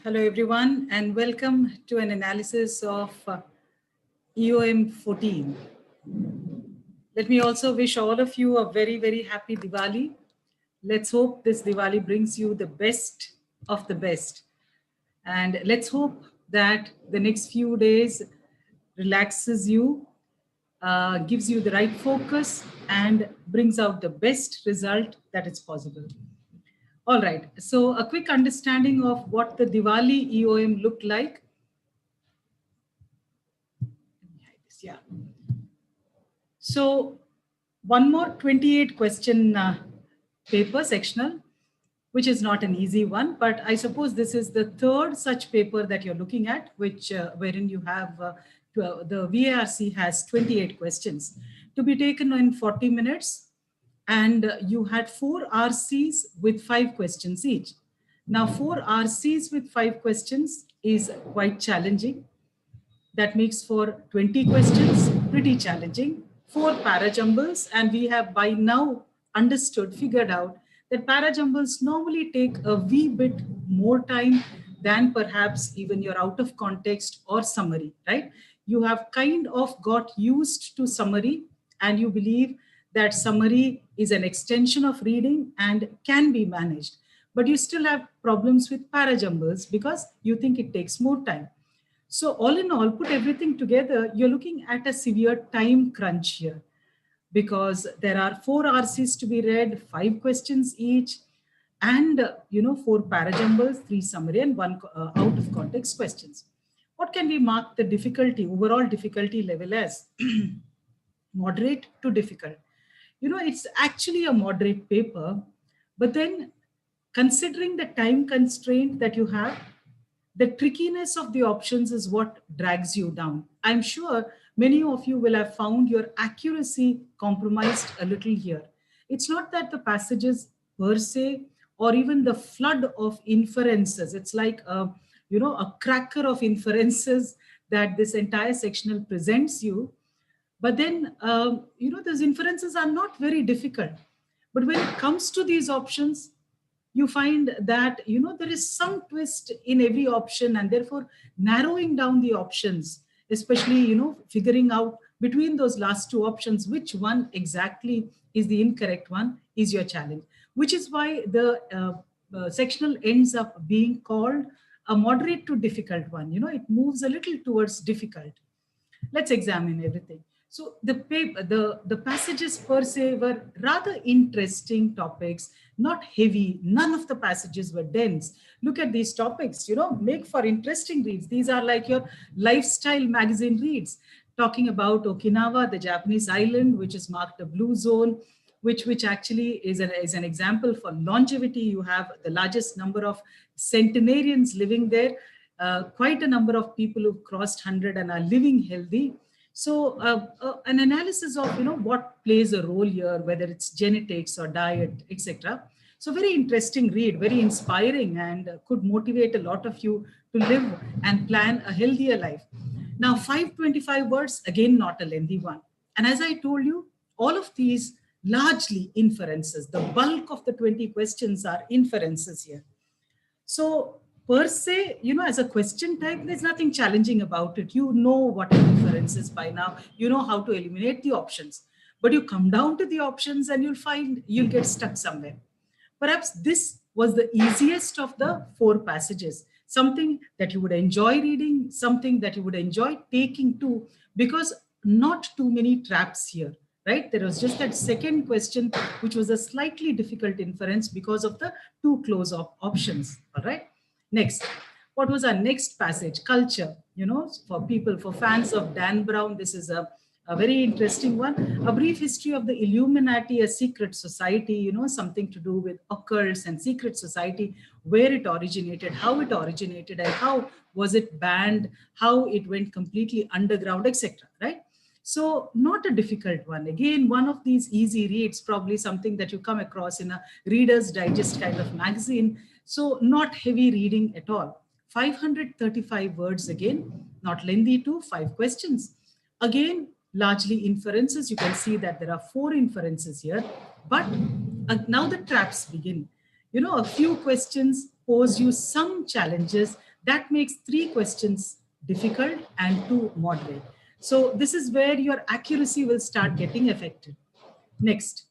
Hello everyone and welcome to an analysis of EOM 14. Let me also wish all of you a very happy Diwali. Let's hope this Diwali brings you the best of the best. And let's hope that the next few days relaxes you, gives you the right focus and brings out the best result that is possible. All right, so a quick understanding of what the Diwali EOM looked like. Yeah. So one more 28 question paper sectional, which is not an easy one, but I suppose this is the third such paper that you're looking at, which wherein you have the VARC has 28 questions to be taken in 40 minutes. And you had 4 RCs with 5 questions each. Now 4 RCs with 5 questions is quite challenging. That makes for 20 questions, pretty challenging. 4 parajumbles, and we have by now understood, figured out that parajumbles normally take a wee bit more time than perhaps even your out of context or summary, right? You have kind of got used to summary and you believe that summary is an extension of reading and can be managed. But you still have problems with parajumbles because you think it takes more time. So all in all, put everything together, you're looking at a severe time crunch here because there are 4 RCs to be read, 5 questions each, and 4 parajumbles, 3 summary, and 1 out of context questions. What can we mark the difficulty, overall difficulty level as? Moderate to difficult. It's actually a moderate paper, but then considering the time constraint that you have, the trickiness of the options is what drags you down. I'm sure many of you will have found your accuracy compromised a little here. It's not that the passages per se or even the flood of inferences, it's like a cracker of inferences that this entire sectional presents you. But then, those inferences are not very difficult. But when it comes to these options, you find that there is some twist in every option, and therefore narrowing down the options, especially figuring out between those last 2 options which one exactly is the incorrect one is your challenge, which is why the sectional ends up being called a moderate to difficult one. It moves a little towards difficult. Let's examine everything. So the paper, the passages per se were rather interesting topics, not heavy. None of the passages were dense. Look at these topics, make for interesting reads. These are like your lifestyle magazine reads, talking about Okinawa, the Japanese island, which is marked a blue zone, which actually is an example for longevity. You have the largest number of centenarians living there, quite a number of people who've crossed 100 and are living healthy. So an analysis of what plays a role here, whether it's genetics or diet, etc. So very interesting read, very inspiring, and could motivate a lot of you to live and plan a healthier life. Now 525 words, again not a lengthy one. And as I told you, all of these largely inferences. The bulk of the 20 questions are inferences here. So per se, as a question type, there's nothing challenging about it. You know what an inference is by now. You know how to eliminate the options. But you come down to the options and you'll find you'll get stuck somewhere. Perhaps this was the easiest of the 4 passages. Something that you would enjoy reading, something that you would enjoy taking to, because not too many traps here. Right? There was just that second question, which was a slightly difficult inference because of the too close options. All right. Next, what was our next passage? Culture. For people, for fans of Dan Brown, this is a very interesting one. A brief history of the Illuminati, a secret society, something to do with occults and secret society, where it originated, how it originated, and how was it banned, how it went completely underground, etc. Right? So not a difficult one. Again, one of these easy reads, probably something that you come across in a Reader's Digest kind of magazine. So not heavy reading at all. 535 words again, not lengthy too, 5 questions. Again, largely inferences. You can see that there are 4 inferences here. But now the traps begin. A few questions pose you some challenges That makes 3 questions difficult and 2 moderate. So this is where your accuracy will start getting affected. Next.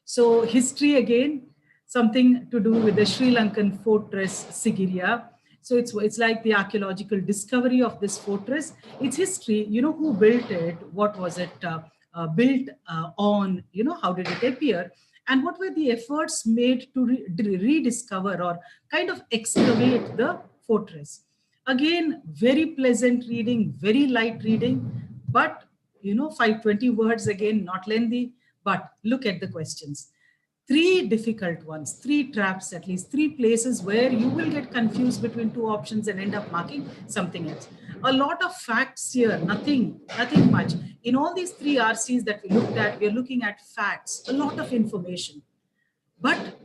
So history again, something to do with the Sri Lankan fortress Sigiriya. So it's like the archaeological discovery of this fortress. Its history, who built it, what was it built on, how did it appear, and what were the efforts made to rediscover or kind of excavate the fortress. Again, very pleasant reading, very light reading, but 520 words, again, not lengthy, but look at the questions. 3 difficult ones, 3 traps, at least 3 places where you will get confused between 2 options and end up marking something else. A lot of facts here, nothing much. In all these 3 RCs that we looked at, we are looking at facts, a lot of information. But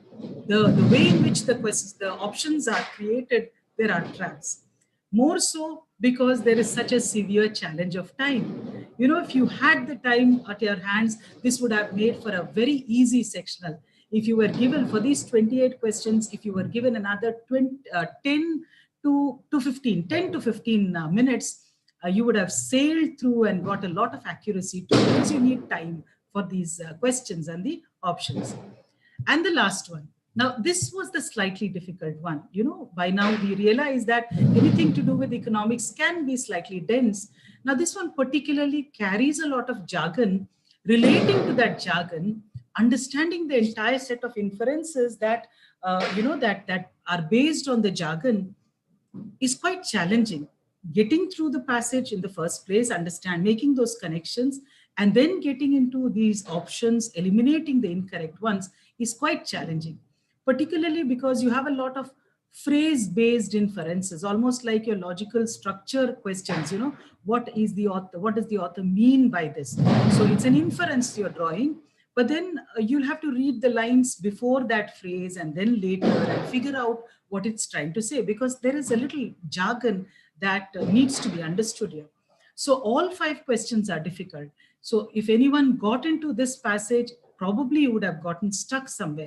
the way in which the options are created, there are traps. More so because there is such a severe challenge of time. If you had the time at your hands, this would have made for a very easy sectional. If you were given for these 28 questions, if you were given another 10 to 15 minutes, you would have sailed through and got a lot of accuracy too, because you need time for these questions and the options. And the last one. Now, this was the slightly difficult one. By now we realize that anything to do with economics can be slightly dense. Now, this one particularly carries a lot of jargon. Relating to that jargon, understanding the entire set of inferences that, that are based on the jargon is quite challenging. Getting through the passage in the first place, making those connections, and then getting into these options, eliminating the incorrect ones is quite challenging, particularly because you have a lot of phrase-based inferences, almost like your logical structure questions. What does the author mean by this? So it's an inference you're drawing, but then you'll have to read the lines before that phrase and then later and figure out what it's trying to say, because there is a little jargon that needs to be understood here. So all 5 questions are difficult. So if anyone got into this passage, probably you would have gotten stuck somewhere.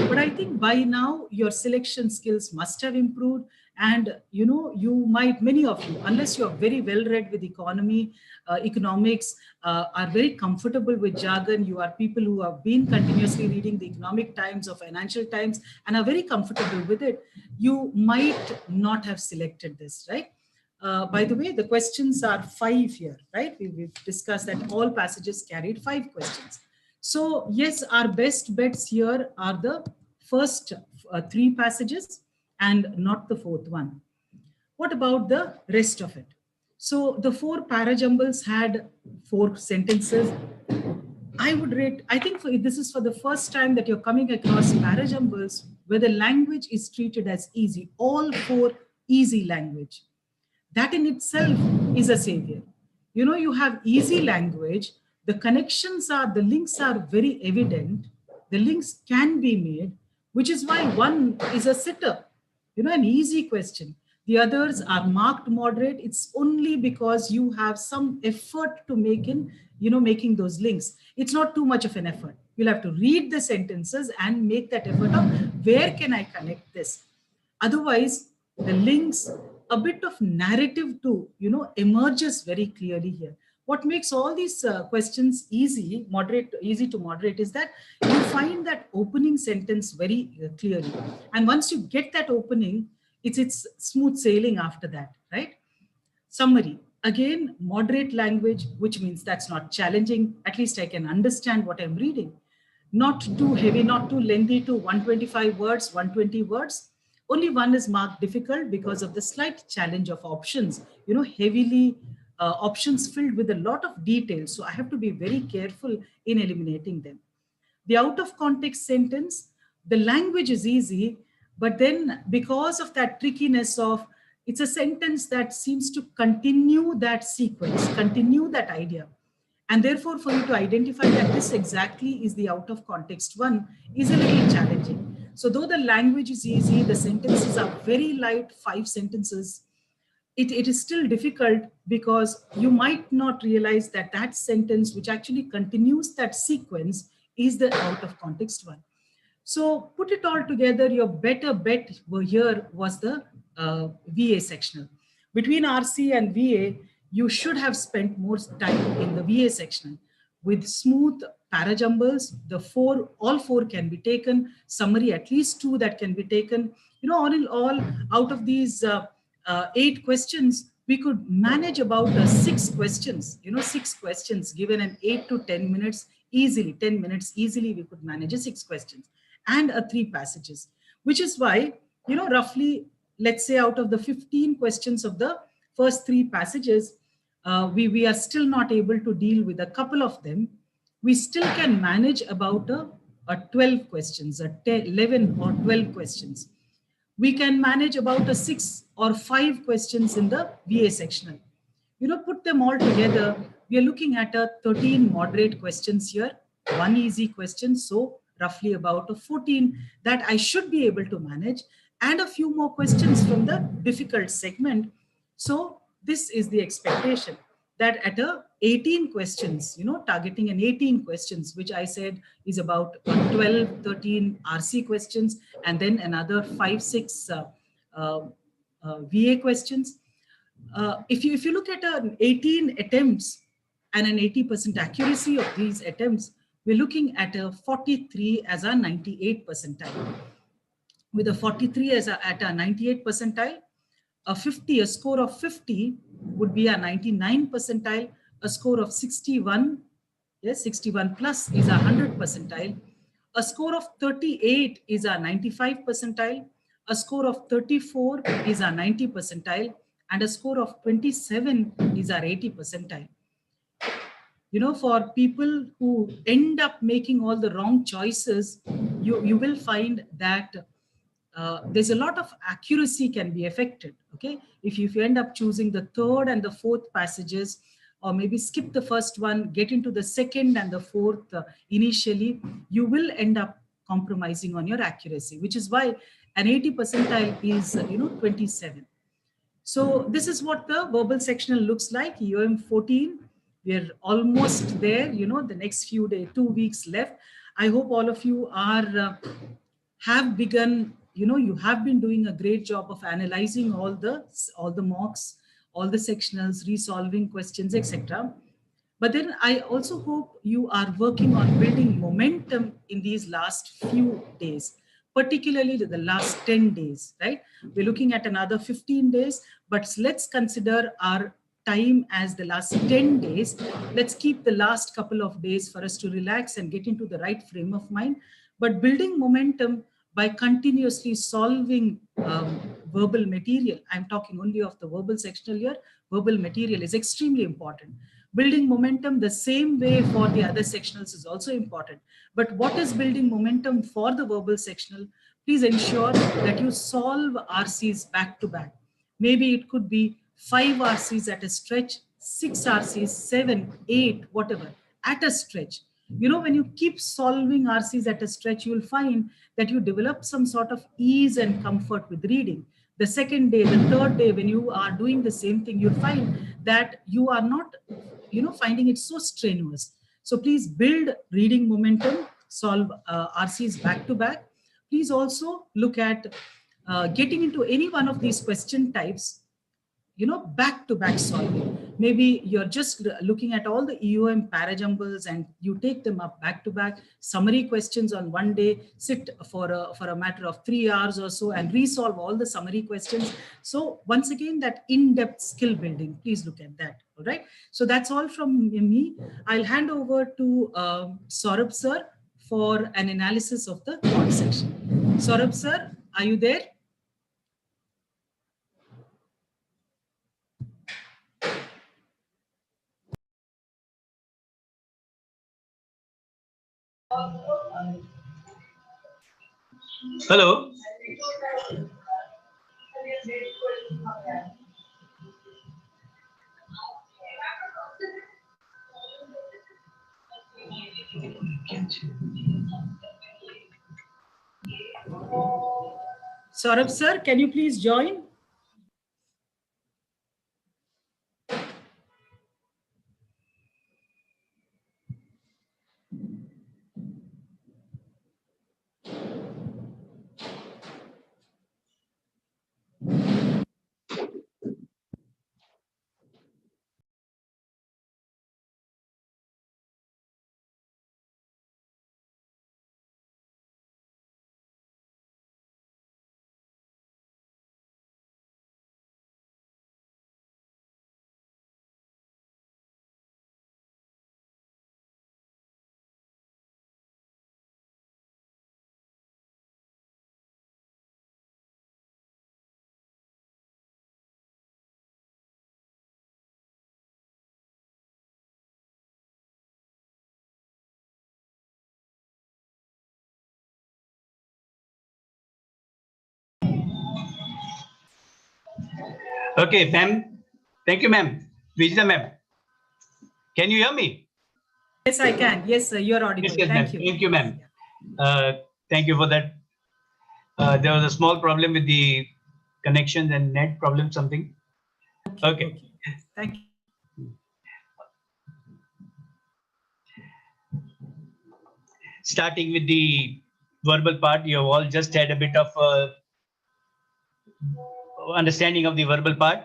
But I think by now your selection skills must have improved. And you might, many of you, unless you're very well read with economics, are very comfortable with jargon. You are people who have been continuously reading the Economic Times or Financial Times and are very comfortable with it. You might not have selected this, right? By the way, the questions are 5 here, right? We've discussed that all passages carried 5 questions. So yes, our best bets here are the first 3 passages and not the 4th one. What about the rest of it? So the 4 parajumbles had 4 sentences. I would rate, I think this is for the first time that you're coming across parajumbles where the language is treated as easy, all 4 easy language. That in itself is a savior. You have easy language, the the links are very evident, the links can be made, which is why one is a sitter, an easy question. The others are marked moderate. It's only because you have some effort to making those links. It's not too much of an effort. You'll have to read the sentences and make that effort of where can I connect this. Otherwise, the links, a bit of narrative too, emerges very clearly here. What makes all these questions easy to moderate is that you find that opening sentence very clearly. And once you get that opening, it's smooth sailing after that, right? Summary. Again, moderate language, which means that's not challenging. At least I can understand what I'm reading. Not too heavy, not too lengthy to 125 words, 120 words. Only one is marked difficult because of the slight challenge of options, heavily options filled with a lot of details. So I have to be very careful in eliminating them. The out of context sentence, the language is easy, but then because of that trickiness of, it's a sentence that seems to continue that sequence, continue that idea. And therefore, for you to identify that this exactly is the out of context one is a little challenging. So though the language is easy, the sentences are very light, 5 sentences, it is still difficult because you might not realize that that sentence, which actually continues that sequence, is the out of context one. So put it all together, your better bet here was the VA sectional. Between RC and VA, you should have spent more time in the VA sectional. With smooth parajumbles, all four can be taken. Summary, at least two that can be taken. You know, all in all, out of these 8 questions, we could manage about 6 questions. You know, 6 questions given in 8 to 10 minutes easily. 10 minutes easily, we could manage 6 questions and 3 passages. Which is why, you know, roughly, let's say out of the 15 questions of the first 3 passages, we are still not able to deal with a couple of them. We still can manage about a 12 questions, 11 or 12 questions. We can manage about a 6 or 5 questions in the VA sectional. You know, put them all together, we are looking at a 13 moderate questions here, one easy question, so roughly about a 14 that I should be able to manage, and a few more questions from the difficult segment. So this is the expectation, that at a 18 questions, you know, targeting an 18 questions, which I said is about 12, 13 RC questions, and then another 5, 6 VA questions. If you look at 18 attempts and an 80% accuracy of these attempts, we're looking at a 43 as a 98 percentile. With a 43 at a 98 percentile, a score of 50 would be a 99 percentile, a score of 61, yes, 61 plus is a 100 percentile, a score of 38 is a 95 percentile, a score of 34 is a 90 percentile, and a score of 27 is our 80 percentile. You know, for people who end up making all the wrong choices, you will find that there's a lot of accuracy can be affected. Okay, if you end up choosing the third and the fourth passages, or maybe skip the first one, get into the second and the fourth initially, you will end up compromising on your accuracy, which is why an 80 percentile is 27. So this is what the verbal sectional looks like, EOM 14. We're almost there, you know, the next few days, 2 weeks left. I hope all of you have begun, you know, you have been doing a great job of analyzing all the mocks, all the sectionals, resolving questions, etc. But then I also hope you are working on building momentum in these last few days, particularly the last 10 days, right? We're looking at another 15 days, but let's consider our time as the last 10 days. Let's keep the last couple of days for us to relax and get into the right frame of mind. But building momentum by continuously solving verbal material, I'm talking only of the verbal sectional here, verbal material is extremely important. Building momentum the same way for the other sectionals is also important. But what is building momentum for the verbal sectional? Please ensure that you solve RCs back to back. Maybe it could be 5 RCs at a stretch, 6 RCs, 7, 8, whatever, at a stretch. You know, when you keep solving RCs at a stretch, you will find that you develop some sort of ease and comfort with reading. The second day, the third day, when you are doing the same thing, you'll find that you are not, you know, finding it so strenuous. So please build reading momentum, solve RCs back to back. Please also look at getting into any one of these question types, you know, back to back solving. Maybe you're just looking at all the EOM parajumbles and you take them up back to back, summary questions on one day, sit for a matter of 3 hours or so and resolve all the summary questions. So once again, that in-depth skill building, please look at that. All right. So that's all from me. I'll hand over to Saurabh sir for an analysis of the thought section. Saurabh sir, are you there? Hello. Saurabh sir, can you please join? Okay, ma'am. Thank you, ma'am. Vijita, ma'am. Can you hear me? Yes, I can. Yes, sir, you're Yes, audible. yes, Thank ma'am. you. Thank you, Yes, ma'am. yeah. Thank you for that. There was a small problem with the connection and net problem, something. Okay, Okay. okay. Yes, thank you. Starting with the verbal part, you have all just had a bit of understanding of the verbal part.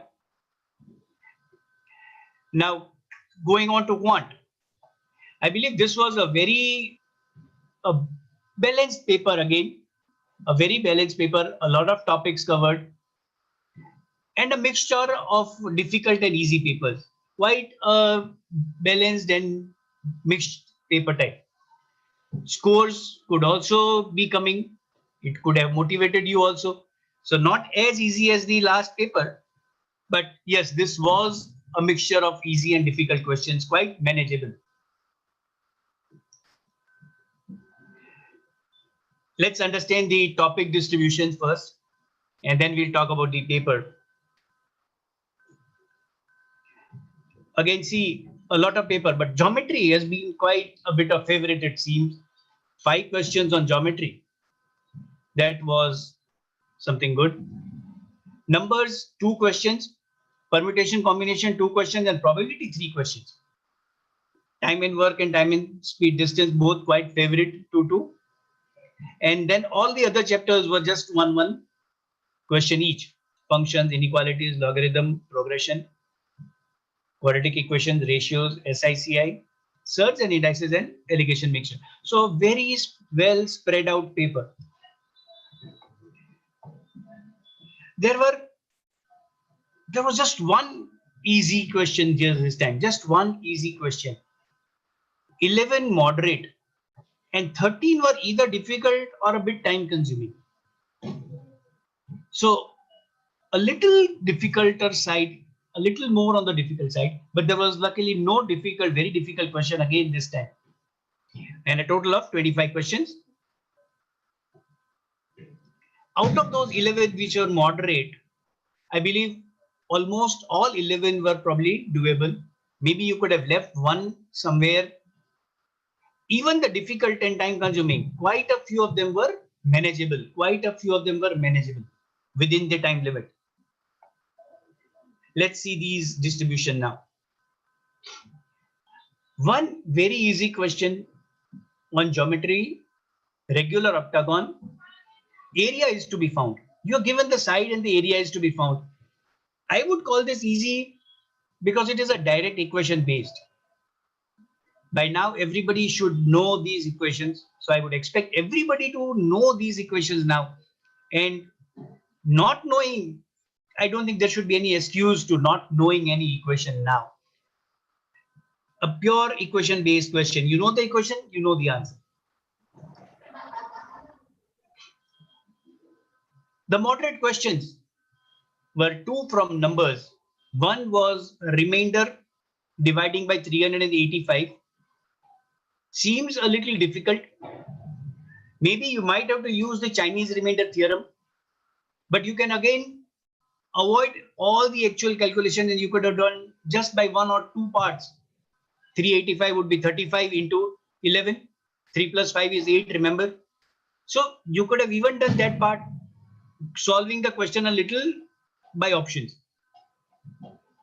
Now, going on to quant, I believe this was a very a balanced paper again, a very balanced paper, a lot of topics covered, and a mixture of difficult and easy papers. Quite a balanced and mixed paper type. Scores could also be coming. It could have motivated you also. So not as easy as the last paper, but yes, this was a mixture of easy and difficult questions, quite manageable. Let's understand the topic distribution first, and then we'll talk about the paper. Again, see a lot of paper, but geometry has been quite a bit of favorite, it seems. 5 questions on geometry. That was something good. Numbers, 2 questions. Permutation combination, 2 questions, and probability, 3 questions. Time in work and time in speed distance, both quite favorite, 2. And then all the other chapters were just one question each. Functions, inequalities, logarithm, progression, quadratic equations, ratios, SICI, surds and indices, and allegation mixture. So very well spread out paper. There was just one easy question here this time, just one easy question. 11 moderate and 13 were either difficult or a bit time consuming. So a little difficulter side, a little more on the difficult side, but there was luckily no difficult, very difficult question again this time. And a total of 25 questions. Out of those 11 which were moderate, I believe almost all 11 were probably doable. Maybe you could have left one somewhere. Even the difficult and time consuming, quite a few of them were manageable. Quite a few of them were manageable within the time limit. Let's see these distribution now. One very easy question on geometry, regular octagon, area is to be found. You're given the side and the area is to be found. I would call this easy because it is a direct equation based. By now, everybody should know these equations. So I would expect everybody to know these equations now. And not knowing, I don't think there should be any excuse to not knowing any equation now. A pure equation based question. You know the equation, you know the answer. The moderate questions were 2 from numbers. One was remainder dividing by 385. Seems a little difficult. Maybe you might have to use the Chinese remainder theorem, but you can again avoid all the actual calculations and you could have done just by 1 or 2 parts. 385 would be 35 into 11. 3 plus 5 is 8, remember? So you could have even done that part, solving the question a little by options.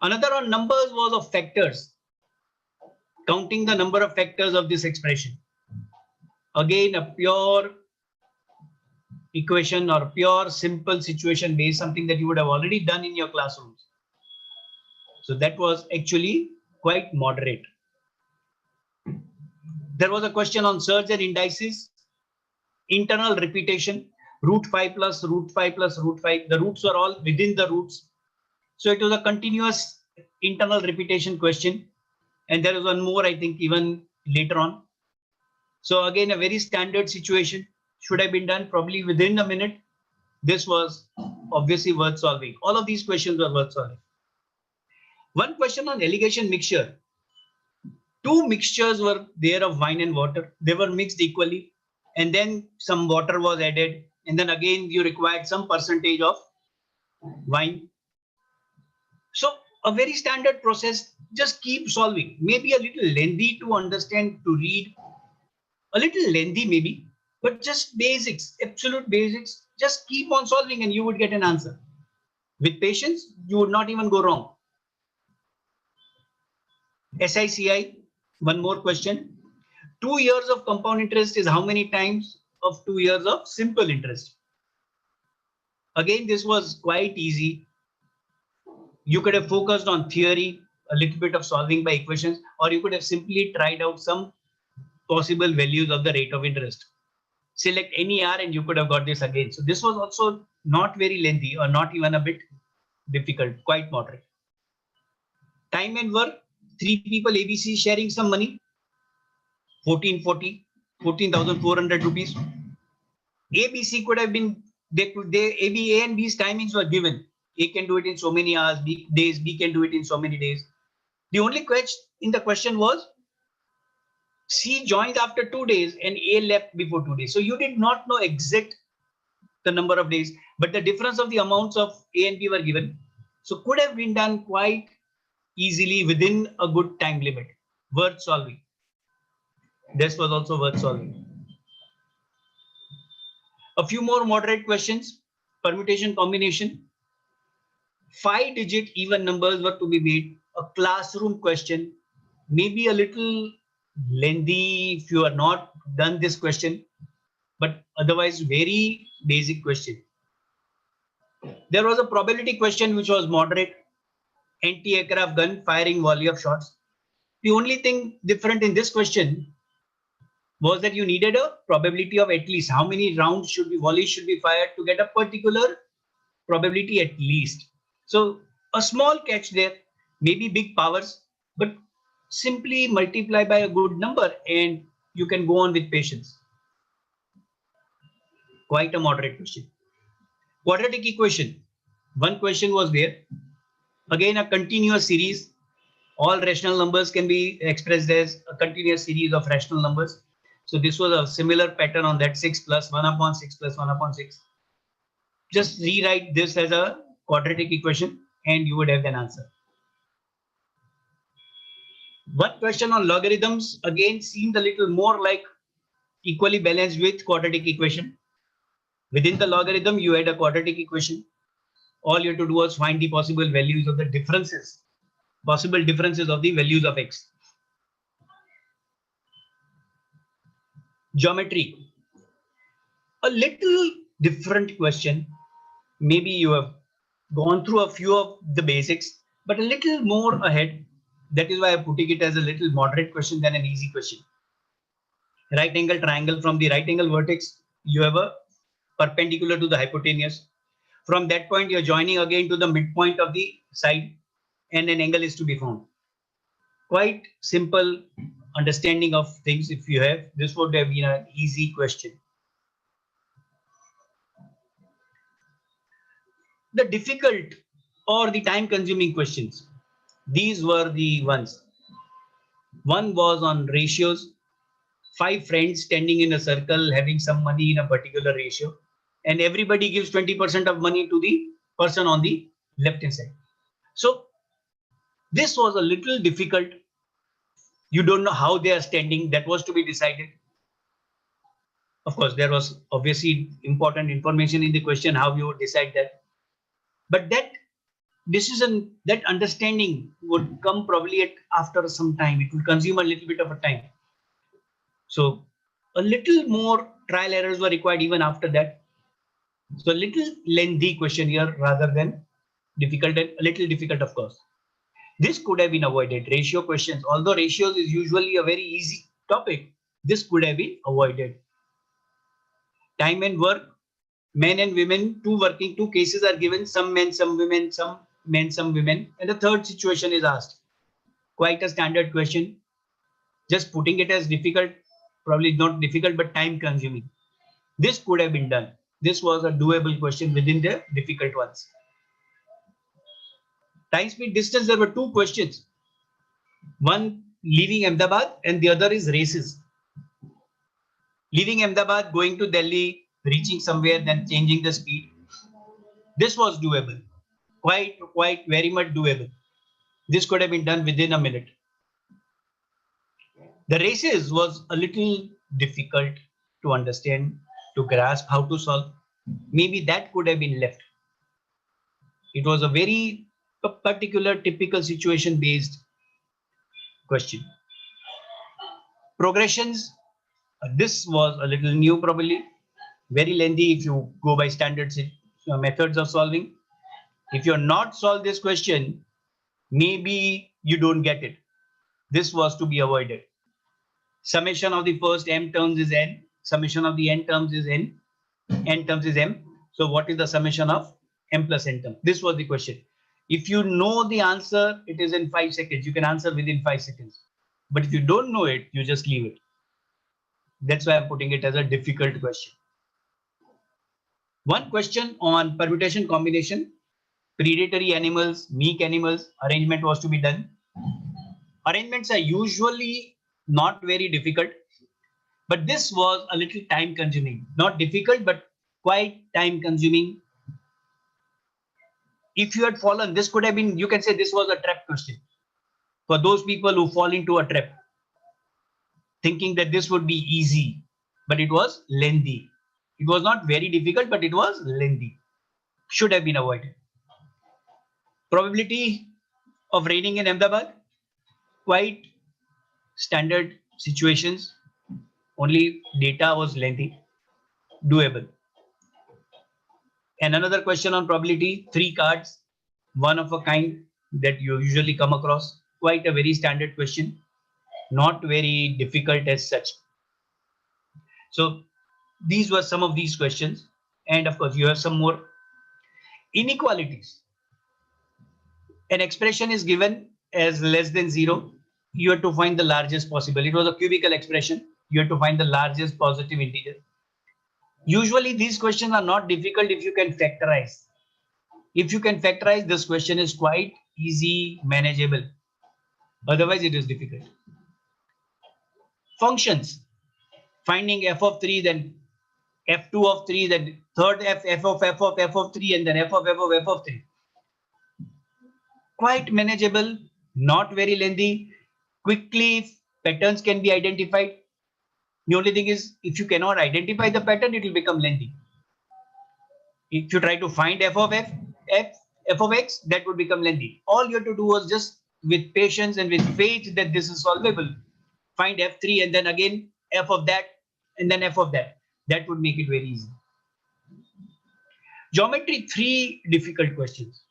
Another on numbers was of factors, counting the number of factors of this expression. Again, a pure equation or pure simple situation based, something that you would have already done in your classrooms. So that was actually quite moderate. There was a question on surds and indices, internal repetition, root 5 plus root 5 plus root 5. The roots were all within the roots. So it was a continuous internal repetition question. And there was one more, I think, even later on. So again, a very standard situation. Should have been done probably within a minute. This was obviously worth solving. All of these questions were worth solving. One question on allegation mixture. 2 mixtures were there of wine and water. They were mixed equally. And then some water was added. And then again, you required some percentage of wine. So a very standard process, just keep solving. Maybe a little lengthy to understand, to read, a little lengthy maybe, but just basics, absolute basics. Just keep on solving and you would get an answer. With patience, you would not even go wrong. SICI, one more question. 2 years of compound interest is how many times of 2 years of simple interest? Again, this was quite easy. You could have focused on theory, a little bit of solving by equations, or you could have simply tried out some possible values of the rate of interest. Select any R and you could have got this again. So this was also not very lengthy or not even a bit difficult, quite moderate. Time and work, 3 people ABC sharing some money, 14,400 rupees. ABC could have been, A and B's timings were given. A can do it in so many hours, days, B can do it in so many days. The only question in the question was C joined after 2 days and A left before 2 days. So you did not know exact the number of days, but the difference of the amounts of A and B were given. So could have been done quite easily within a good time limit. Worth solving. This was also worth solving. A few more moderate questions. Permutation combination. 5-digit even numbers were to be made. A classroom question. Maybe a little lengthy if you are not done this question, but otherwise very basic question. There was a probability question which was moderate. Anti-aircraft gun firing volley of shots. The only thing different in this question was that you needed a probability of at least how many rounds volleys should be fired to get a particular probability at least. So a small catch there, maybe big powers, but simply multiply by a good number and you can go on with patience. Quite a moderate question. Quadratic equation. One question was there. Again, a continuous series. All rational numbers can be expressed as a continuous series of rational numbers. So this was a similar pattern on that 6 plus 1 upon 6 plus 1 upon 6. Just rewrite this as a quadratic equation and you would have an answer. One question on logarithms again seemed a little more like equally balanced with quadratic equation. Within the logarithm, you had a quadratic equation. All you had to do was find the possible values of the differences, possible differences of the values of x. Geometry. A little different question. Maybe you have gone through a few of the basics, but a little more ahead. That is why I'm putting it as a little moderate question than an easy question. Right angle triangle, from the right angle vertex, you have a perpendicular to the hypotenuse. From that point, you're joining again to the midpoint of the side and an angle is to be found. Quite simple understanding of things. If you have, this would have been an easy question. The difficult or the time consuming questions, these were the ones. One was on ratios. 5 friends standing in a circle having some money in a particular ratio, and everybody gives 20% of money to the person on the left hand side. So this was a little difficult. You don't know how they are standing. That was to be decided. Of course, there was obviously important information in the question how you would decide that. But that decision, that understanding would come probably after some time. It would consume a little bit of a time. So a little more trial errors were required even after that. So a little lengthy question here rather than difficult, and a little difficult, of course. This could have been avoided. Ratio questions, although ratios is usually a very easy topic, this could have been avoided. Time and work, men and women, two cases are given, some men, some women, some men, some women, and the third situation is asked. Quite a standard question. Just putting it as difficult, probably not difficult, but time consuming. This could have been done. This was a doable question within the difficult ones. Time, speed, distance, there were 2 questions. One leaving Ahmedabad and the other is races. Leaving Ahmedabad, going to Delhi, reaching somewhere, then changing the speed. This was doable. quite very much doable. This could have been done within a minute. The races was a little difficult to understand, to grasp how to solve. Maybe that could have been left. It was a very particular typical situation based question. Progressions, this was a little new probably, very lengthy if you go by standard methods of solving. If you're not solved this question, maybe you don't get it. This was to be avoided. Summation of the first m terms is n, summation of the n terms is n terms is m. So what is the summation of m plus n term? This was the question. If you know the answer, it is in 5 seconds. You can answer within 5 seconds. But if you don't know it, you just leave it. That's why I'm putting it as a difficult question. One question on permutation combination, predatory animals, meek animals, arrangement was to be done. Arrangements are usually not very difficult, but this was a little time consuming. Not difficult, but quite time consuming. If you had fallen, this could have been, you can say this was a trap question. For those people who fall into a trap, thinking that this would be easy, but it was lengthy. It was not very difficult, but it was lengthy. Should have been avoided. Probability of raining in Ahmedabad, quite standard situations. Only data was lengthy, doable. And another question on probability, 3 cards, one of a kind that you usually come across. Quite a very standard question, not very difficult as such. So these were some of these questions. And of course, you have some more. Inequalities. An expression is given as less than 0. You have to find the largest possible. It was a cubical expression. You have to find the largest positive integer. Usually these questions are not difficult if you can factorize. If you can factorize, this question is quite easy, manageable. Otherwise, it is difficult. Functions. Finding f of 3, then f2 of 3, then third f of 3, and then f of 3. Quite manageable, not very lengthy. Quickly, patterns can be identified. The only thing is, if you cannot identify the pattern, it will become lengthy. If you try to find f of x, that would become lengthy. All you have to do was just with patience and with faith that this is solvable, find f3 and then again f of that and then f of that. That would make it very easy. Geometry, 3 difficult questions.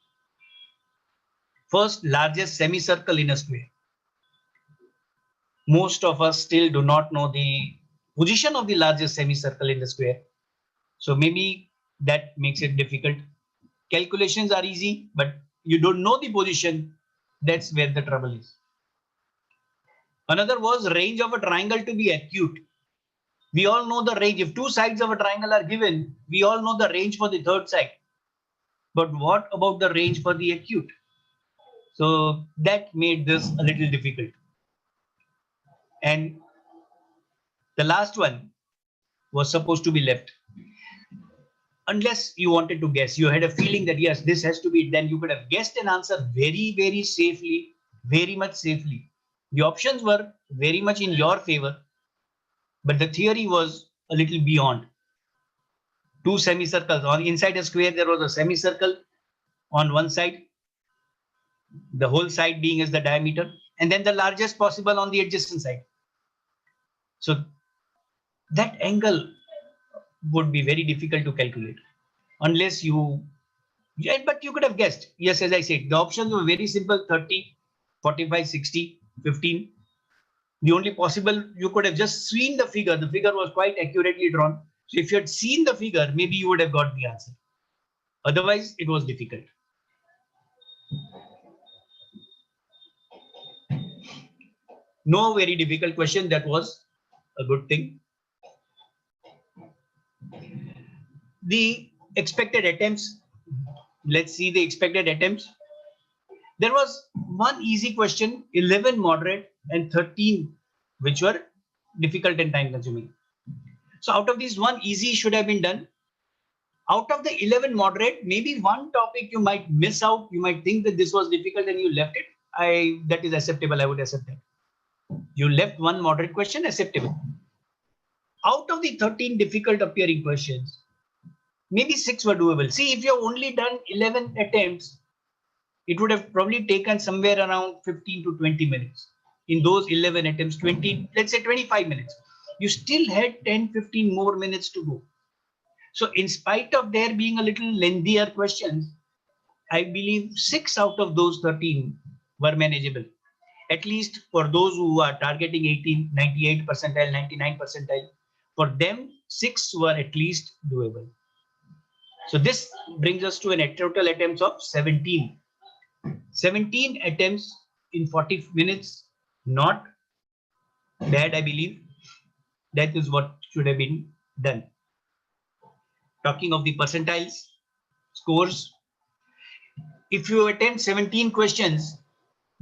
First, largest semicircle in a square. Most of us still do not know the position of the largest semicircle in the square. So maybe that makes it difficult. Calculations are easy, but you don't know the position. That's where the trouble is. Another was range of a triangle to be acute. We all know the range. If 2 sides of a triangle are given, we all know the range for the third side. But what about the range for the acute? So that made this a little difficult. And the last one was supposed to be left. Unless you wanted to guess, you had a feeling that yes, this has to be, then you could have guessed an answer very, very safely, very much safely. The options were very much in your favor, but the theory was a little beyond. 2 semicircles. On inside a square, there was a semicircle on one side, the whole side being as the diameter, and then the largest possible on the adjacent side. So that angle would be very difficult to calculate unless you, but you could have guessed. Yes, as I said, the options were very simple: 30, 45, 60, 15. The only possible, you could have just seen the figure. The figure was quite accurately drawn. So if you had seen the figure, maybe you would have got the answer. Otherwise, it was difficult. No very difficult question. That was a good thing. The expected attempts. Let's see the expected attempts. There was one easy question, 11 moderate, and 13 which were difficult and time consuming. So out of these, one easy should have been done. Out of the 11 moderate, maybe one topic you might miss out. You might think that this was difficult and you left it. That is acceptable. I would accept that. You left one moderate question, acceptable. Out of the 13 difficult appearing questions, maybe 6 were doable. See, if you have only done 11 attempts, it would have probably taken somewhere around 15 to 20 minutes. In those 11 attempts, 20, let's say 25 minutes. You still had 10, 15 more minutes to go. So in spite of there being a little lengthier questions, I believe 6 out of those 13 were manageable. At least for those who are targeting 18, 98 percentile, 99 percentile, for them, 6 were at least doable. So this brings us to a total attempts of 17. 17 attempts in 40 minutes, not bad, I believe. That is what should have been done. Talking of the percentiles, scores, if you attempt 17 questions,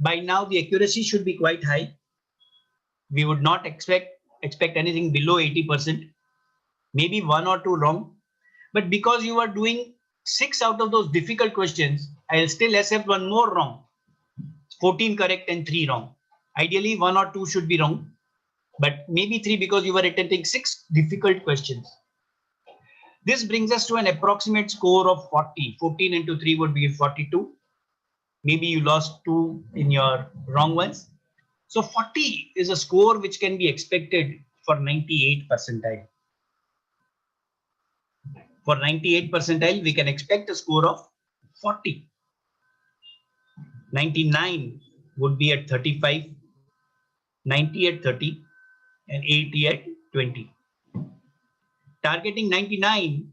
by now the accuracy should be quite high. We would not expect anything below 80%, maybe 1 or 2 wrong. But because you are doing 6 out of those difficult questions, I'll still accept 1 more wrong. 14 correct and 3 wrong. Ideally, 1 or 2 should be wrong, but maybe 3 because you were attempting 6 difficult questions. This brings us to an approximate score of 40. 14 into 3 would be 42. Maybe you lost 2 in your wrong ones. So 40 is a score which can be expected for 98 percentile. For 98 percentile, we can expect a score of 40. 99 would be at 35, 90 at 30, and 80 at 20. Targeting 99,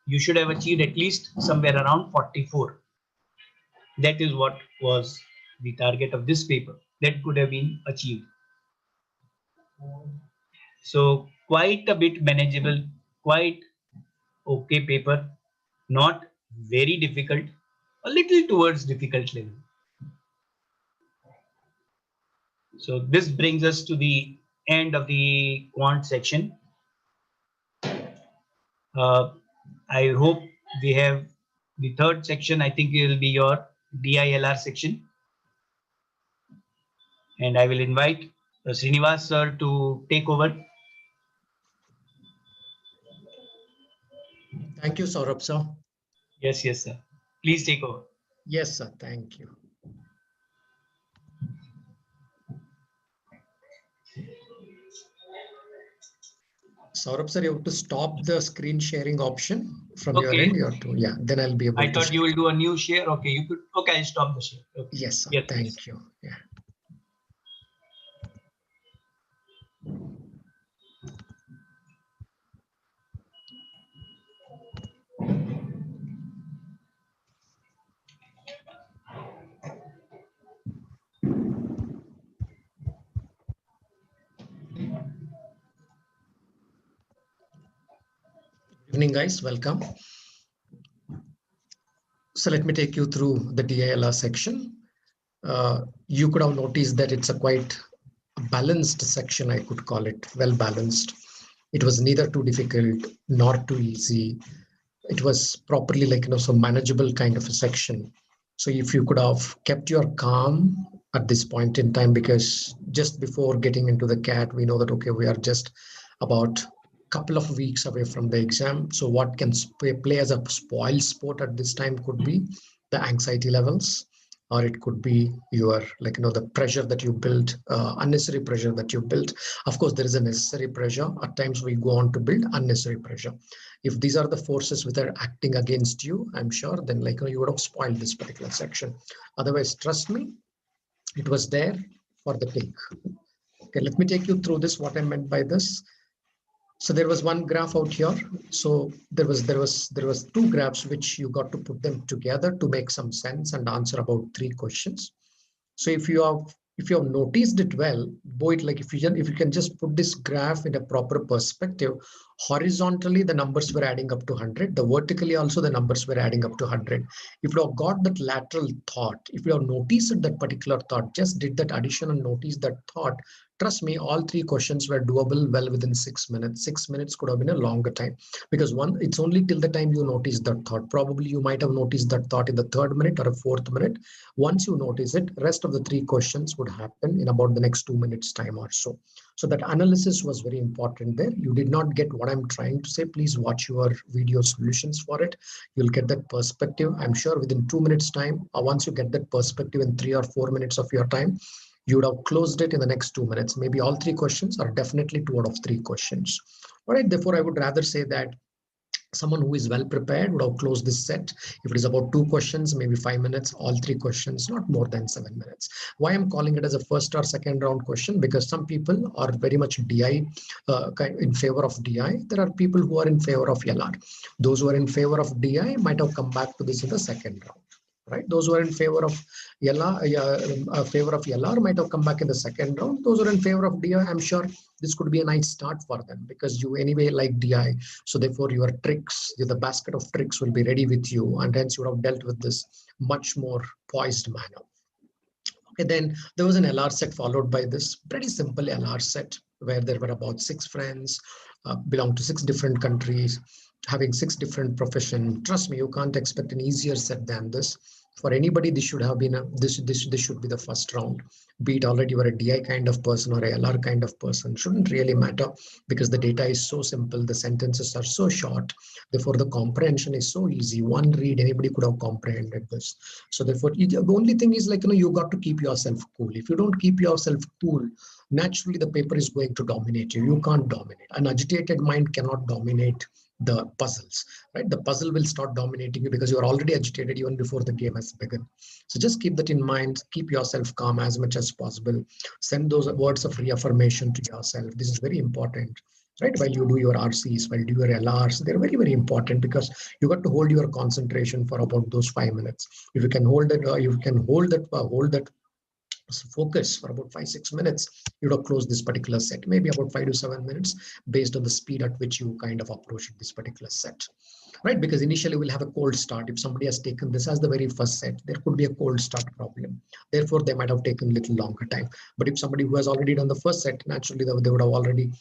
you should have achieved at least somewhere around 44. That is what was the target of this paper. That could have been achieved. So quite a bit manageable, quite okay paper, not very difficult, a little towards difficult level. So this brings us to the end of the quant section. I hope we have the third section. I think it will be your DILR section. And I will invite Srinivas sir to take over. Thank you, Saurabh sir. Yes, sir. Please take over. Yes, sir. Thank you. Saurabh sir, you have to stop the screen sharing option from your end. You have to, yeah, then I'll be able to. I thought you will do a new share. Okay, you could. Okay, I'll stop the share. Okay. Yes, sir. Yes, thank please. you. Yeah. Good evening, guys. Welcome. So let me take you through the DILR section. You could have noticed that it's a quite balanced section, I could call it, well balanced. It was neither too difficult nor too easy. It was properly some manageable kind of a section. So if you could have kept your calm at this point in time, because just before getting into the CAT, we know that, okay, we are just about couple of weeks away from the exam. So what can play as a spoil sport at this time could be the anxiety levels, or it could be your the pressure that you build, unnecessary pressure that you build. Of course, there is a necessary pressure. At times we go on to build unnecessary pressure. If these are the forces which are acting against you, I'm sure then you would have spoiled this particular section. Otherwise, trust me, it was there for the take. Okay, let me take you through this, what I meant by this. So there was one graph out here. So there was 2 graphs which you got to put them together to make some sense and answer about 3 questions. So if you have noticed it well, if you can just put this graph in a proper perspective, Horizontally, the numbers were adding up to 100. The vertically also the numbers were adding up to 100. If you have got that lateral thought, if you have noticed that particular thought, just did that addition and noticed that thought, trust me, all three questions were doable well within 6 minutes. 6 minutes could have been a longer time, because one, it's only till the time you notice that thought. Probably you might have noticed that thought in the 3rd minute or a 4th minute. Once you notice it, rest of the 3 questions would happen in about the next 2 minutes time or so. So that analysis was very important there. You did not get what I'm trying to say. Please watch your video solutions for it. You'll get that perspective. I'm sure within 2 minutes time, or once you get that perspective in 3 or 4 minutes of your time, you would have closed it in the next 2 minutes. Maybe all 3 questions, or definitely 2 out of 3 questions. All right. Therefore, I would rather say that someone who is well prepared would have closed this set. If it is about 2 questions, maybe 5 minutes, all 3 questions, not more than 7 minutes. Why I'm calling it as a first or second round question? Because some people are very much DI, in favor of DI. There are people who are in favor of LR. Those who are in favor of DI might have come back to this in the second round. Right? Those who are in favor of LR might have come back in the second round. Those who are in favor of DI, I'm sure this could be a nice start for them, because you anyway like DI. So therefore your tricks, the basket of tricks will be ready with you, and hence you would have dealt with this much more poised manner. Okay, then there was an LR set followed by this pretty simple LR set where there were about 6 friends, belong to 6 different countries, having 6 different professions. Trust me, you can't expect an easier set than this. For anybody, this should have been this should be the first round. Be it already you are a DI kind of person or a LR kind of person, shouldn't really matter, because the data is so simple, the sentences are so short. Therefore, the comprehension is so easy. One read, anybody could have comprehended this. So therefore, the only thing is, like, you got to keep yourself cool. If you don't keep yourself cool, naturally the paper is going to dominate you. You can't dominate. An agitated mind cannot dominate the puzzles, right? The puzzle will start dominating you because you're already agitated even before the game has begun. So just keep that in mind. Keep yourself calm as much as possible. Send those words of reaffirmation to yourself. This is very important, right? While you do your RCs, while you do your LRs, they're very, very important, because you got to hold your concentration for about those 5 minutes. If you can hold it, you can hold that focus for about 5-6 minutes, you would have closed this particular set, maybe about 5 to 7 minutes, based on the speed at which you kind of approach this particular set, right? Because initially we'll have a cold start. If somebody has taken this as the very first set, there could be a cold start problem. Therefore, they might have taken a little longer time. But if somebody who has already done the first set, naturally they would have already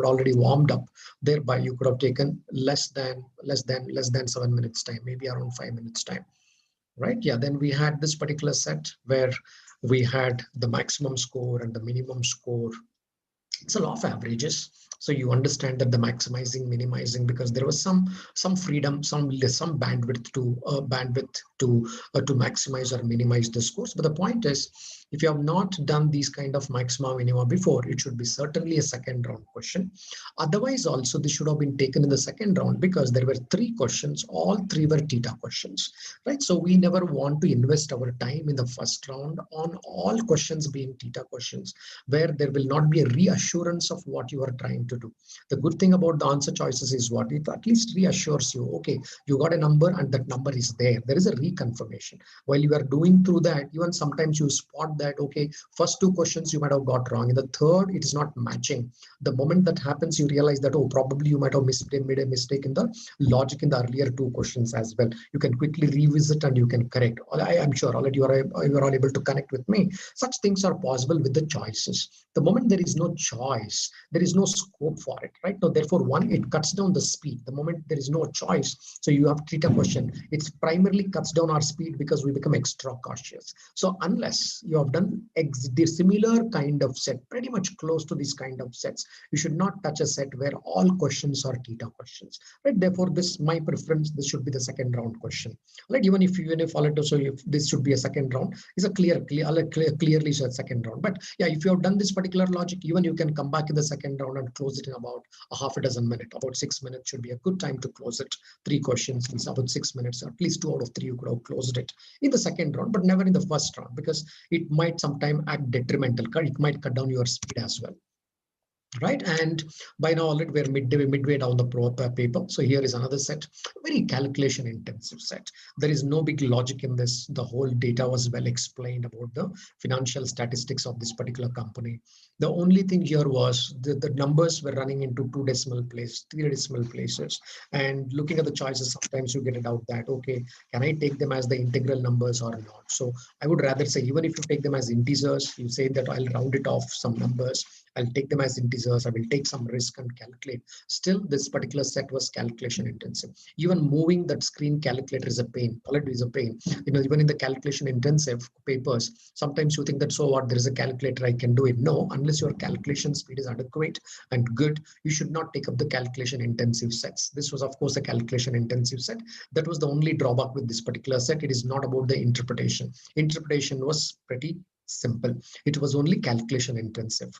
already warmed up. Thereby, you could have taken less than 7 minutes time, maybe around 5 minutes time. Right? Yeah, then we had this particular set where we had the maximum score and the minimum score. It's a law of averages. So you understand that the maximizing, minimizing, because there was some freedom, some bandwidth to maximize or minimize the scores. But the point is, if you have not done these kind of maxima minima before, it should be certainly a second round question. Otherwise, also this should have been taken in the second round, because there were 3 questions, all 3 were theta questions, right? So we never want to invest our time in the first round on all questions being theta questions, where there will not be a reassurance of what you are trying to do. The good thing about the answer choices is what it at least reassures you, okay, you got a number and that number is there. There is a reconfirmation. While you are doing through that, even sometimes you spot that, okay, first 2 questions you might have got wrong. In the third, it is not matching. The moment that happens, you realize that, oh, probably you might have made a mistake in the logic in the earlier 2 questions as well. You can quickly revisit and you can correct. I'm sure already you are all able to connect with me. Such things are possible with the choices. The moment there is no choice, there is no scope for it, right? So therefore, one, it cuts down the speed. The moment there is no choice, so you have theta question, it's primarily cuts down our speed because we become extra cautious. So unless you have done the similar kind of set, pretty much close to these kind of sets, you should not touch a set where all questions are theta questions, right? Therefore, this, my preference, this should be the second round question, right? Even if all it so if this should be a second round, is a clearly a second round. But yeah, if you have done this particular logic, even you can come back in the second round and close it in about a half a dozen minutes. About 6 minutes should be a good time to close it. 3 questions, it's about 6 minutes. At least 2 out of 3 you could have closed it in the second round, but never in the first round, because it might sometime act detrimental. It might cut down your speed as well. right? And by now already we're midway down the paper. So here is another set, very calculation intensive set. There is no big logic in this. The whole data was well explained about the financial statistics of this particular company. The only thing here was the numbers were running into 3 decimal places, and looking at the choices, sometimes you get a doubt that, okay, can I take them as the integral numbers or not? So I would rather say, even if you take them as integers, you say that I'll round it off some numbers, I'll take them as integers, I will take some risk and calculate. Still, this particular set was calculation intensive. Even moving that screen calculator is a pain. All it is a pain. You know, even in the calculation intensive papers, sometimes you think that, so what, there is a calculator, I can do it. No, unless your calculation speed is adequate and good, you should not take up the calculation intensive sets. This was, of course, a calculation intensive set. That was the only drawback with this particular set. It is not about the interpretation. Interpretation was pretty simple. It was only calculation intensive.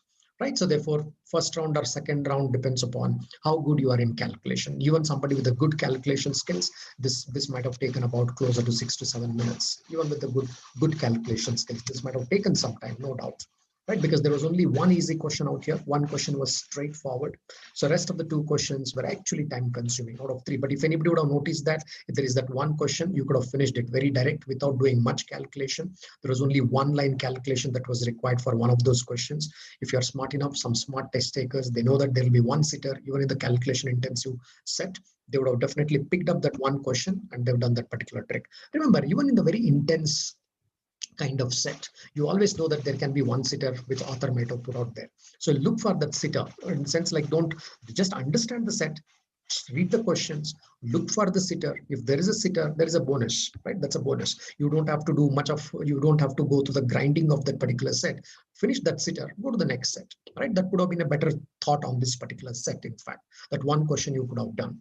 Right. So therefore, first round or second round depends upon how good you are in calculation. Even somebody with a good calculation skills, this might have taken about closer to 6 to 7 minutes. Even with the good calculation skills, this might have taken some time, no doubt. Right, because there was only one easy question out here. One question was straightforward. So rest of the 2 questions were actually time consuming out of 3. But if anybody would have noticed that, if there is that one question, you could have finished it very direct without doing much calculation. There was only one line calculation that was required for one of those questions. If you're smart enough, some smart test takers, they know that there will be one sitter, even in the calculation intensive set, they would have definitely picked up that one question and they've done that particular trick. Remember, even in the very intense kind of set, you always know that there can be one sitter which author might have put out there. So look for that sitter, in the sense like, don't just understand the set, read the questions, look for the sitter. If there is a sitter, there is a bonus, right? That's a bonus. You don't have to do much of, you don't have to go to the grinding of that particular set. Finish that sitter, go to the next set, right? That could have been a better thought on this particular set. In fact, that one question you could have done.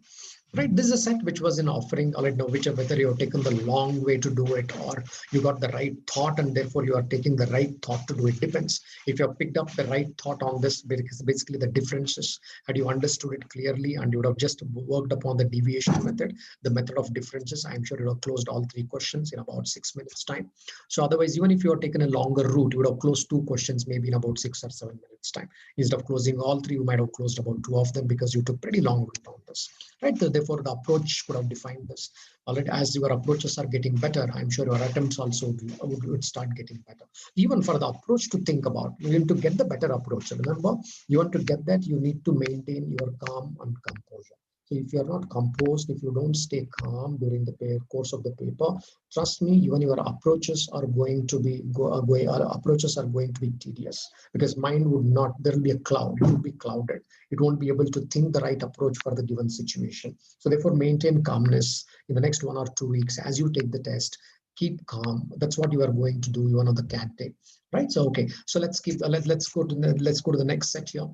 Right, this is a set which was in offering. Already know which, whether you have taken the long way to do it or you got the right thought and therefore you are taking the right thought to do it. Depends. If you have picked up the right thought on this, because basically the differences, had you understood it clearly and you would have just worked upon the deviation method, the method of differences, I'm sure you would have closed all 3 questions in about 6 minutes time. So otherwise, even if you have taken a longer route, you would have closed 2 questions maybe in about 6 or 7 minutes time. Instead of closing all 3, you might have closed about 2 of them because you took pretty long route on this. Right, therefore the approach could have defined this. Already, as your approaches are getting better, I'm sure your attempts also would start getting better. Even for the approach to think about, you need to get the better approach. Remember, you want to get that, you need to maintain your calm and composure. So if you're not composed, if you don't stay calm during the course of the paper, trust me, even your approaches are going to be tedious, because mind would not, there will be a cloud, it will be clouded. It won't be able to think the right approach for the given situation. So therefore, maintain calmness in the next 1 or 2 weeks as you take the test. Keep calm. That's what you are going to do even on the CAT day, right? So okay, so let's go to the next set here.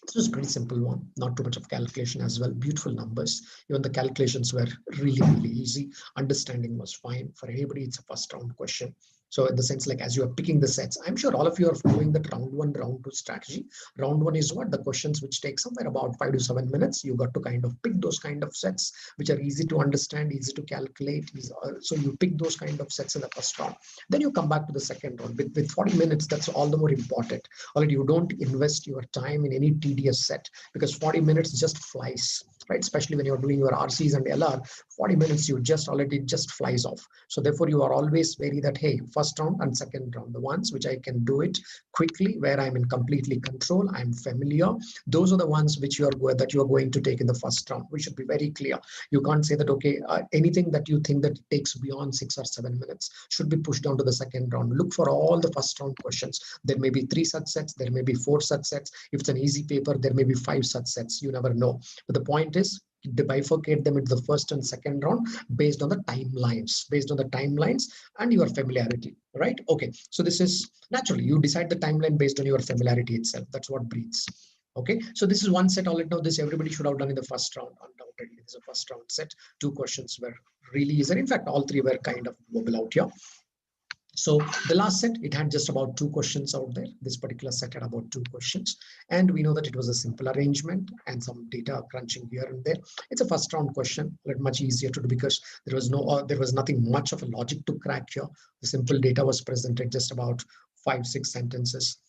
This was a pretty simple one, not too much of calculation as well. Beautiful numbers. Even the calculations were really easy. Understanding was fine. For anybody, it's a first round question. So in the sense, like, as you are picking the sets, I'm sure all of you are following that round 1, round 2 strategy. Round 1 is what? The questions which take somewhere about 5 to 7 minutes. You got to kind of pick those kind of sets which are easy to understand, easy to calculate. So you pick those kind of sets in the first round. Then you come back to the second round with 40 minutes. That's all the more important. Already, you don't invest your time in any tedious set, because 40 minutes just flies, right? Especially when you're doing your RCs and LR, 40 minutes you just flies off. So therefore, you are always wary that, hey, first round and second round, the ones which I can do it quickly, where I'm in completely control, I'm familiar, those are the ones which you are going to take in the first round. We should be very clear. You can't say that, okay, anything that you think that takes beyond 6 or 7 minutes should be pushed down to the second round. Look for all the first round questions. There may be 3 such sets, there may be 4 such sets. If it's an easy paper, there may be 5 such sets. You never know. But the point is, bifurcate them into the first and second round based on the timelines and your familiarity, right? Okay, so this is naturally, you decide the timeline based on your familiarity itself. That's what breathes. Okay, so this is one set. All right, now this everybody should have done in the first round. Undoubtedly, this is a first round set. 2 questions were really easy. In fact, all 3 were kind of doable out here. So the last set, it had just about 2 questions out there. This particular set had about 2 questions. And we know that it was a simple arrangement and some data crunching here and there. It's a first round question, but much easier to do because there was nothing much of a logic to crack here. The simple data was presented, just about 5-6 sentences.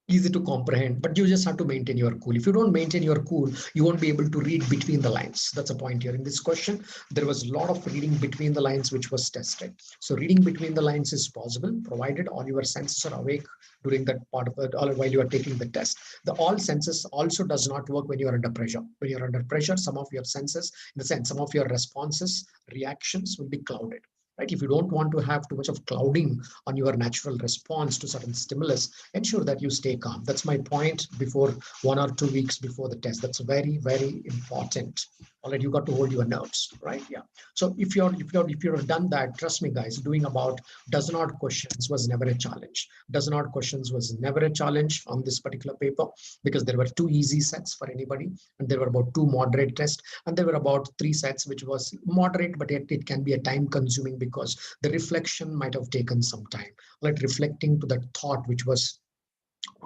easy to comprehend, but you just have to maintain your cool. If you don't maintain your cool, you won't be able to read between the lines. That's a point here. In this question, there was a lot of reading between the lines which was tested. So reading between the lines is possible, provided all your senses are awake during that part of it, or while you are taking the test. The all senses also does not work when you are under pressure. When you're under pressure, some of your senses, in the sense, some of your responses, reactions will be clouded. Right? If you don't want to have too much of clouding on your natural response to certain stimulus, ensure that you stay calm. That's my point before 1 or 2 weeks before the test. That's very, very important. All right, you got to hold your nerves, right? Yeah. So if you're done that, trust me, guys, doing about dozen odd questions was never a challenge. Dozen odd questions was never a challenge on this particular paper, because there were 2 easy sets for anybody, and there were about 2 moderate tests, and there were about 3 sets which was moderate, but it can be a time consuming because the reflection might have taken some time. Like reflecting to that thought which was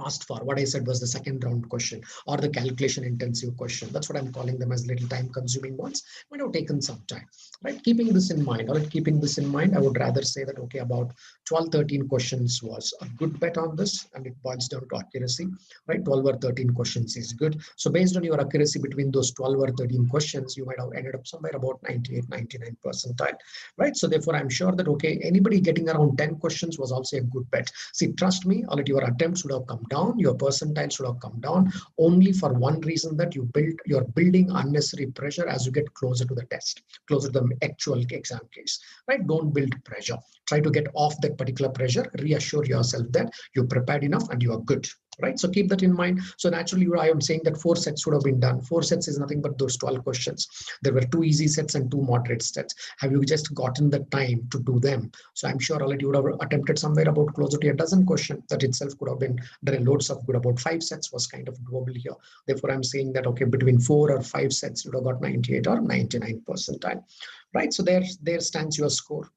asked for. What I said was the second round question or the calculation intensive question. That's what I'm calling them, as little time consuming ones. Might have taken some time, right? Keeping this in mind, I would rather say that, okay, about 12, 13 questions was a good bet on this, and it boils down to accuracy, right? 12 or 13 questions is good. So based on your accuracy between those 12 or 13 questions, you might have ended up somewhere about 98, 99 percentile, right? So therefore, I'm sure that, okay, anybody getting around 10 questions was also a good bet. See, trust me, all your attempts would have come down, your percentile should have come down, only for one reason, that you're building unnecessary pressure as you get closer to the test, closer to the actual exam case, right? Don't build pressure. Try to get off that particular pressure. Reassure yourself that you're prepared enough and you are good, right? So keep that in mind. So naturally, I am saying that 4 sets would have been done. 4 sets is nothing but those 12 questions. There were 2 easy sets and 2 moderate sets. Have you just gotten the time to do them? So I'm sure already you would have attempted somewhere about closer to a dozen questions. That itself could have been, there are loads of good. About 5 sets was kind of doable here. Therefore, I'm saying that, okay, between 4 or 5 sets, you would have got 98 or 99 percentile, right? So there stands your score.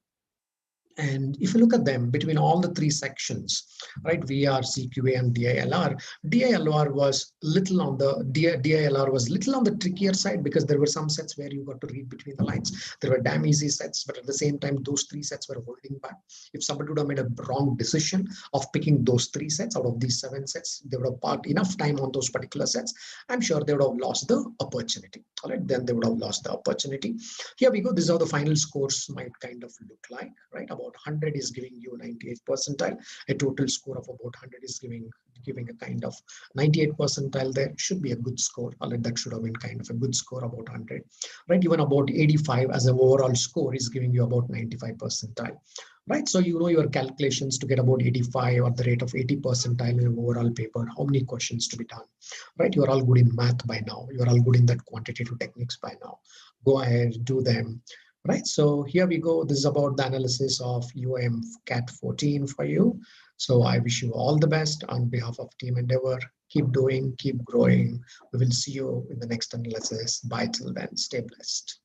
And if you look at them between all the 3 sections, right, VR, CQA, and DILR was little on the DILR was little on the trickier side, because there were some sets where you got to read between the lines. There were damn easy sets, but at the same time, those 3 sets were holding back. If somebody would have made a wrong decision of picking those 3 sets out of these 7 sets, they would have parked enough time on those particular sets. I'm sure they would have lost the opportunity. All right, then they would have lost the opportunity. Here we go. This is how the final scores might kind of look like, right? About 100 is giving you 98 percentile. A total score of about 100 is giving a kind of 98 percentile. There should be a good score. That should have been kind of a good score, about 100, right? Even about 85 as an overall score is giving you about 95 percentile, right? So you know your calculations to get about 85 or the rate of 80 percentile in your overall paper, how many questions to be done, right? You're all good in math by now. You're all good in that quantitative techniques by now. Go ahead, do them. Right, so here we go. This is about the analysis of EOM CAT 14 for you. So I wish you all the best on behalf of Team Endeavor. Keep doing, keep growing. We will see you in the next analysis. Bye till then. Stay blessed.